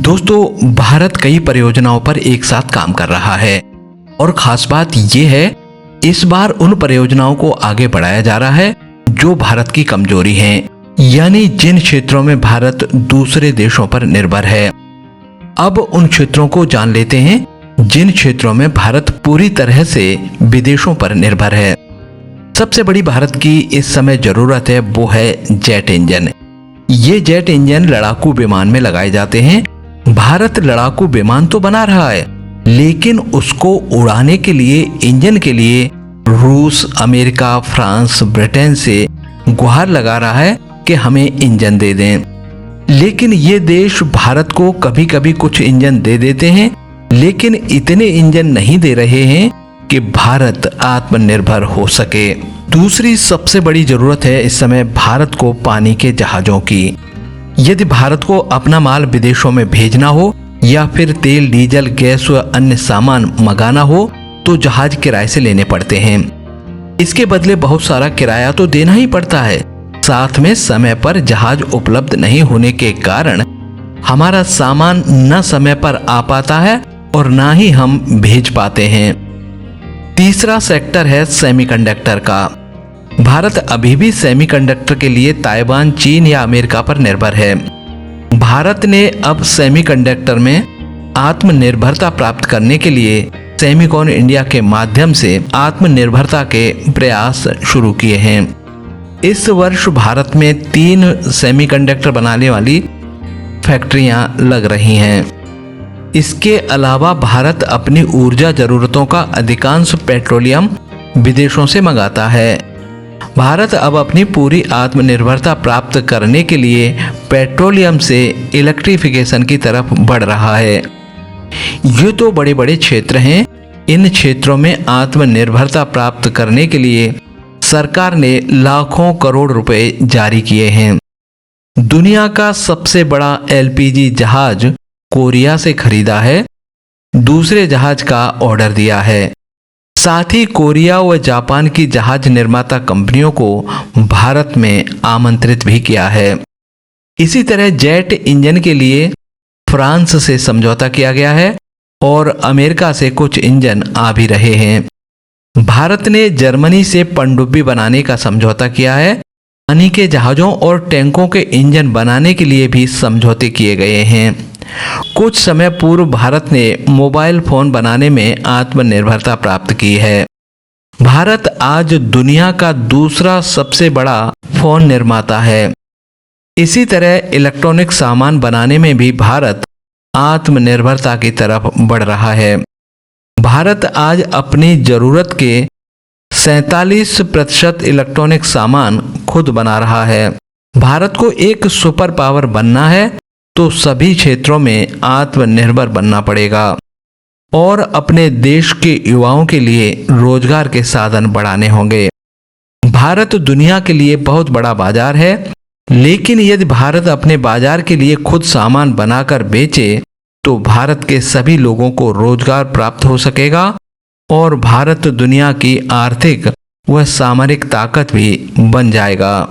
दोस्तों, भारत कई परियोजनाओं पर एक साथ काम कर रहा है और खास बात यह है इस बार उन परियोजनाओं को आगे बढ़ाया जा रहा है जो भारत की कमजोरी हैं, यानी जिन क्षेत्रों में भारत दूसरे देशों पर निर्भर है। अब उन क्षेत्रों को जान लेते हैं जिन क्षेत्रों में भारत पूरी तरह से विदेशों पर निर्भर है। सबसे बड़ी भारत की इस समय जरूरत है वो है जेट इंजन। ये जेट इंजन लड़ाकू विमान में लगाए जाते हैं। भारत लड़ाकू विमान तो बना रहा है, लेकिन उसको उड़ाने के लिए इंजन के लिए रूस, अमेरिका, फ्रांस, ब्रिटेन से गुहार लगा रहा है कि हमें इंजन दे दें। लेकिन ये देश भारत को कभी कभी कुछ इंजन दे देते हैं, लेकिन इतने इंजन नहीं दे रहे हैं कि भारत आत्मनिर्भर हो सके। दूसरी सबसे बड़ी जरूरत है इस समय भारत को पानी के जहाजों की। यदि भारत को अपना माल विदेशों में भेजना हो या फिर तेल, डीजल, गैस व अन्य सामान मंगाना हो तो जहाज किराए से लेने पड़ते हैं। इसके बदले बहुत सारा किराया तो देना ही पड़ता है। साथ में समय पर जहाज उपलब्ध नहीं होने के कारण हमारा सामान न समय पर आ पाता है और ना ही हम भेज पाते हैं। तीसरा सेक्टर है सेमीकंडक्टर का। भारत अभी भी सेमीकंडक्टर के लिए ताइवान, चीन या अमेरिका पर निर्भर है। भारत ने अब सेमीकंडक्टर में आत्मनिर्भरता प्राप्त करने के लिए सेमिकॉन इंडिया के माध्यम से आत्मनिर्भरता के प्रयास शुरू किए हैं। इस वर्ष भारत में 3 सेमीकंडक्टर बनाने वाली फैक्ट्रियां लग रही हैं। इसके अलावा भारत अपनी ऊर्जा जरूरतों का अधिकांश पेट्रोलियम विदेशों से मंगाता है। भारत अब अपनी पूरी आत्मनिर्भरता प्राप्त करने के लिए पेट्रोलियम से इलेक्ट्रिफिकेशन की तरफ बढ़ रहा है। ये तो बड़े बड़े क्षेत्र हैं। इन क्षेत्रों में आत्मनिर्भरता प्राप्त करने के लिए सरकार ने लाखों करोड़ रुपए जारी किए हैं। दुनिया का सबसे बड़ा एलपीजी जहाज कोरिया से खरीदा है, दूसरे जहाज का ऑर्डर दिया है। साथ ही कोरिया व जापान की जहाज निर्माता कंपनियों को भारत में आमंत्रित भी किया है। इसी तरह जेट इंजन के लिए फ्रांस से समझौता किया गया है और अमेरिका से कुछ इंजन आ भी रहे हैं। भारत ने जर्मनी से पनडुब्बी बनाने का समझौता किया है। पानी के जहाजों और टैंकों के इंजन बनाने के लिए भी समझौते किए गए हैं। कुछ समय पूर्व भारत ने मोबाइल फोन बनाने में आत्मनिर्भरता प्राप्त की है। भारत आज दुनिया का दूसरा सबसे बड़ा फोन निर्माता है। इसी तरह इलेक्ट्रॉनिक सामान बनाने में भी भारत आत्मनिर्भरता की तरफ बढ़ रहा है। भारत आज अपनी जरूरत के 47% इलेक्ट्रॉनिक सामान खुद बना रहा है। भारत को एक सुपर पावर बनना है तो सभी क्षेत्रों में आत्मनिर्भर बनना पड़ेगा और अपने देश के युवाओं के लिए रोजगार के साधन बढ़ाने होंगे। भारत दुनिया के लिए बहुत बड़ा बाजार है, लेकिन यदि भारत अपने बाजार के लिए खुद सामान बनाकर बेचे तो भारत के सभी लोगों को रोजगार प्राप्त हो सकेगा और भारत दुनिया की आर्थिक व सामरिक ताकत भी बन जाएगा।